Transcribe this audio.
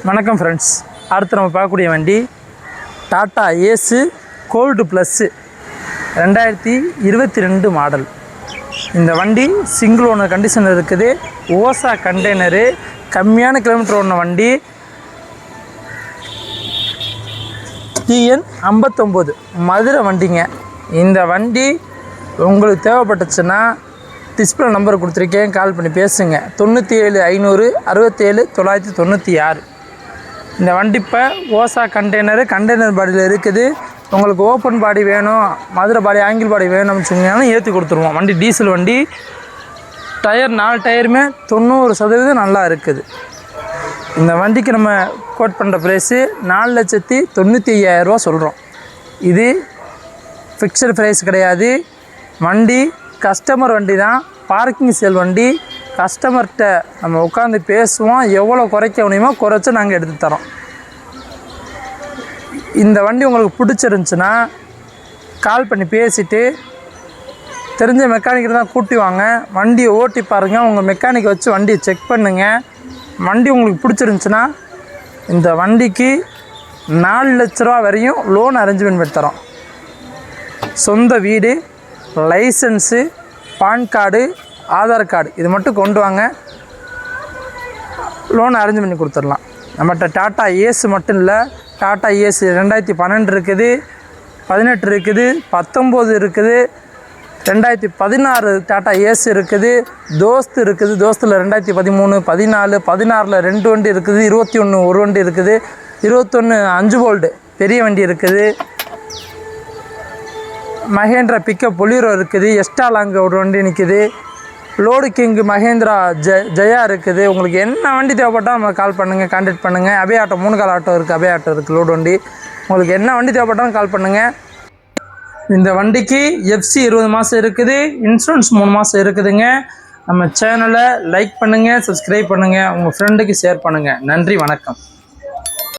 வணக்கம் ஃப்ரெண்ட்ஸ், அடுத்து நம்ம பார்க்கக்கூடிய வண்டி Tata Ace Gold Plus 2022 model. இந்த வண்டி சிங்கிள் ஓனர் கண்டிஷனில் இருக்குது. ஓசா கண்டெய்னரு, கம்மியான கிலோமீட்டர் ஓடின வண்டி. TN 59 மதுரை வண்டிங்க. இந்த வண்டி உங்களுக்கு தேவைப்பட்டுச்சுன்னா டிஸ்பிளே நம்பர் கொடுத்துருக்கேன், கால் பண்ணி பேசுங்க. 97 500 67 996. இந்த வண்டி இப்போ ஓசா கண்டெய்னர் பாடியில் இருக்குது. உங்களுக்கு ஓப்பன் பாடி வேணும், மதுரை பாடி ஆங்கிள் பாடி வேணும்னு சொன்னாலும் ஏற்றி கொடுத்துருவோம். வண்டி டீசல் வண்டி. டயர் 4 டயருமே 90% நல்லா இருக்குது. இந்த வண்டிக்கு நம்ம கோட் பண்ணுற ப்ரைஸு 4,95,000 சொல்கிறோம். இது ஃபிக்ஸட் ப்ரைஸ் கிடையாது. வண்டி கஸ்டமர் வண்டி தான், பார்க்கிங் சேல் வண்டி. கஸ்டமர்கிட்ட நம்ம உட்காந்து பேசுவோம், எவ்வளோ குறைக்க முடியுமோ குறைச்சி நாங்கள் எடுத்து தரோம். இந்த வண்டி உங்களுக்கு பிடிச்சிருந்துச்சுன்னா கால் பண்ணி பேசிவிட்டு தெரிஞ்ச மெக்கானிக்கை தான் கூட்டி வாங்க. வண்டியை ஓட்டி பாருங்கள், உங்கள் மெக்கானிக்கை வச்சு வண்டியை செக் பண்ணுங்கள். வண்டி உங்களுக்கு பிடிச்சிருந்துச்சுன்னா இந்த வண்டிக்கு 4 லட்ச ரூபா வரையும் லோன் அரேஞ்ச்மெண்ட் பண்ணி தரோம். சொந்த வீடு, licence, PAN card, Aadhaar card இது மட்டும் கொண்டு வாங்க, லோன் அரேஞ்ச் பண்ணி கொடுத்துடலாம். நம்மகிட்ட டாட்டா ஏஸ் மட்டும் இல்லை, டாட்டா ஏஸ் 2012 இருக்குது, 18 இருக்குது, 19 இருக்குது, 2016 டாட்டா ஏஸ் இருக்குது, தோஸ்த் இருக்குது. தோஸ்தில் 2013, 14, 16 2 வண்டி இருக்குது, 21 ஒரு வண்டி இருக்குது, 21 5 போல்டு பெரிய வண்டி இருக்குது. மகேந்திரா பிக்கப் பொலிரோ இருக்குது, எஸ்டா லாங்கு ஒரு வண்டி நிற்குது. லோடு கிங்கு மகேந்திரா ஜெயா இருக்குது. உங்களுக்கு என்ன வண்டி தேவைப்பட்டால் நம்ம கால் பண்ணுங்கள், கான்டாக்ட் பண்ணுங்கள். அபே ஆட்டோ 3 கால் ஆட்டோ இருக்குது, அபே ஆட்டோ இருக்குது, லோடு வண்டி. உங்களுக்கு என்ன வண்டி தேவைப்பட்டாலும் கால் பண்ணுங்கள். இந்த வண்டிக்கு FC 20 மாதம் இருக்குது, இன்சூரன்ஸ் 3 மாதம் இருக்குதுங்க. நம்ம சேனலை லைக் பண்ணுங்கள், சப்ஸ்கிரைப் பண்ணுங்கள், உங்கள் ஃப்ரெண்டுக்கு ஷேர் பண்ணுங்கள். நன்றி, வணக்கம்.